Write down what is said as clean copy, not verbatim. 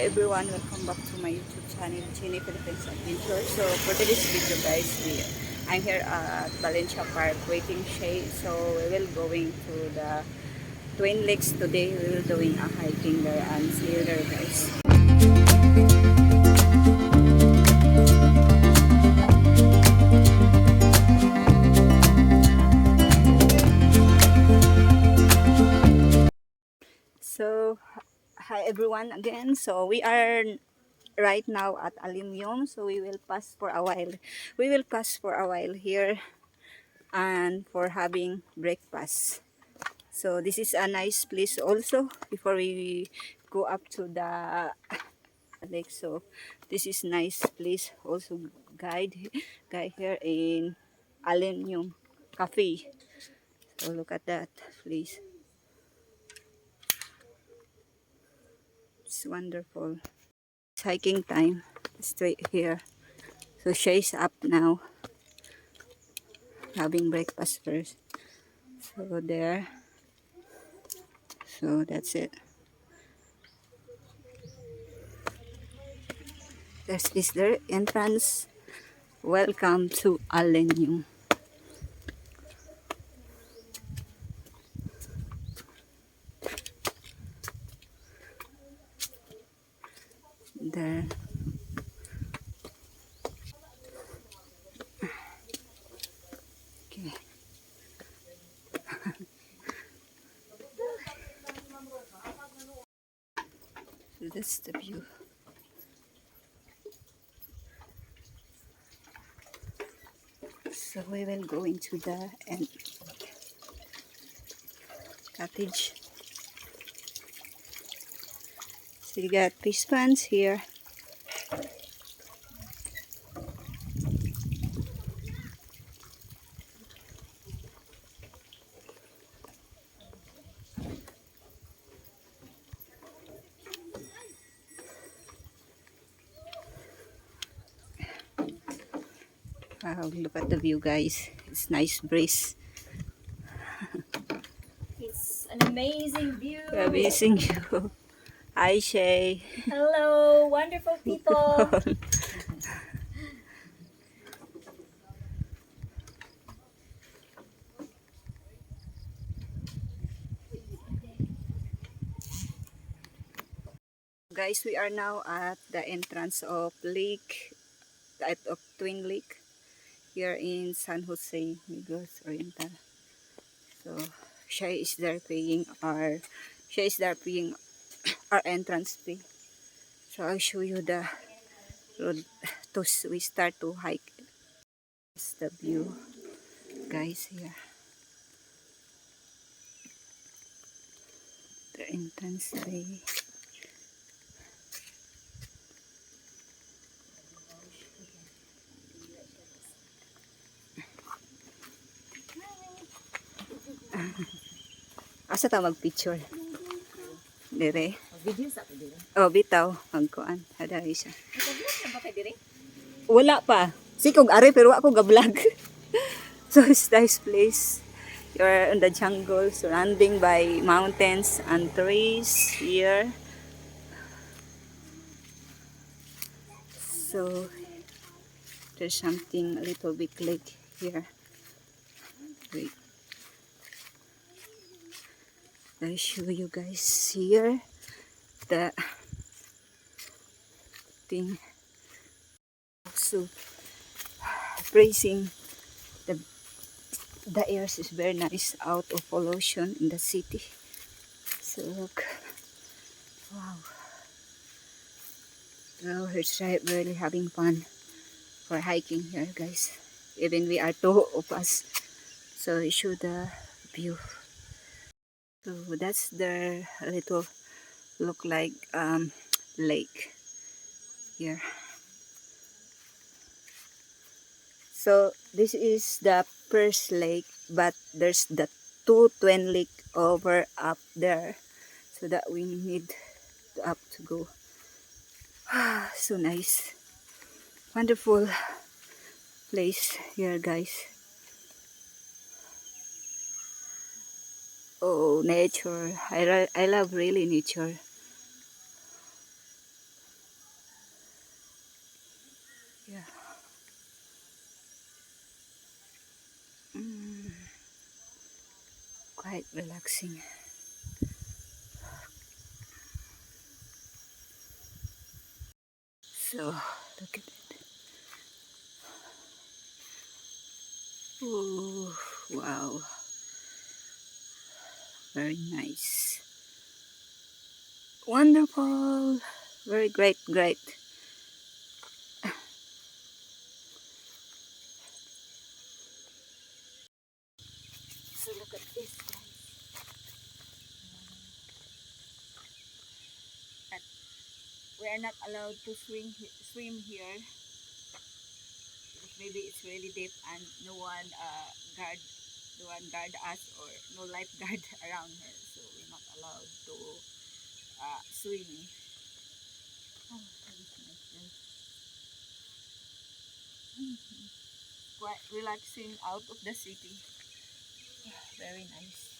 Everyone, welcome back to my YouTube channel, Chini Philippines Adventure. So for today's video guys, I'm here at Valencia Park waiting Shay. So we will going to the Twin Lakes today. We will doing a hiking there and see you there guys. So hi everyone again. So we are right now at Alumnium. So we will pass for a while. We will pass for a while here and for having breakfast. So this is a nice place also before we go up to the lake. So this is nice place also guide here in Alumnium Cafe. So look at that place. It's wonderful. It's hiking time straight here. So Shay's up now having breakfast first. So there. So that's it. This is their entrance. Welcome to Alumnium. There. Okay. So that's the view. So we will go into the cottage. So you got fish ponds here. Wow, look at the view guys. It's nice breeze. It's an amazing view. Amazing view. Hi Shay. Hello, wonderful people. Guys, we are now at the entrance of Twin Lake here in San Jose, Negros Oriental. So Shay is there paying our entrance fee. So I'll show you the road we start to hike. It's the view guys here. The entrance way. Asa ta mag-picture? Dire. Video sa ako dire. Oh, bitaw. Magkuan. Hada isa. Nag-vlog na ba kay dire? Wala pa. Sikog ari pero ako ga-vlog. So it's nice place. You're in the jungle surrounding by mountains and trees here. So there's something a little bit lake here. Wait. I'll show you guys here the thing. So praising the air is very nice out of pollution in the city. So look, wow. Well, it's really having fun for hiking here, guys. Even we are two of us. So I show the view. So that's the little look like lake here. So this is the first lake, but there's the two twin lake over up there, so that we need up to go. So nice, wonderful place here, guys. Oh, nature. I love really nature. quite relaxing. So look at it. Ooh, wow, very nice, wonderful, very great, great. So look at this, guys. And we are not allowed to swim here because maybe it's really deep and guard no one guard us, or no lifeguard around here, so we're not allowed to swim. Oh, that is nice, guys. Mhm. Quite relaxing out of the city. Very nice.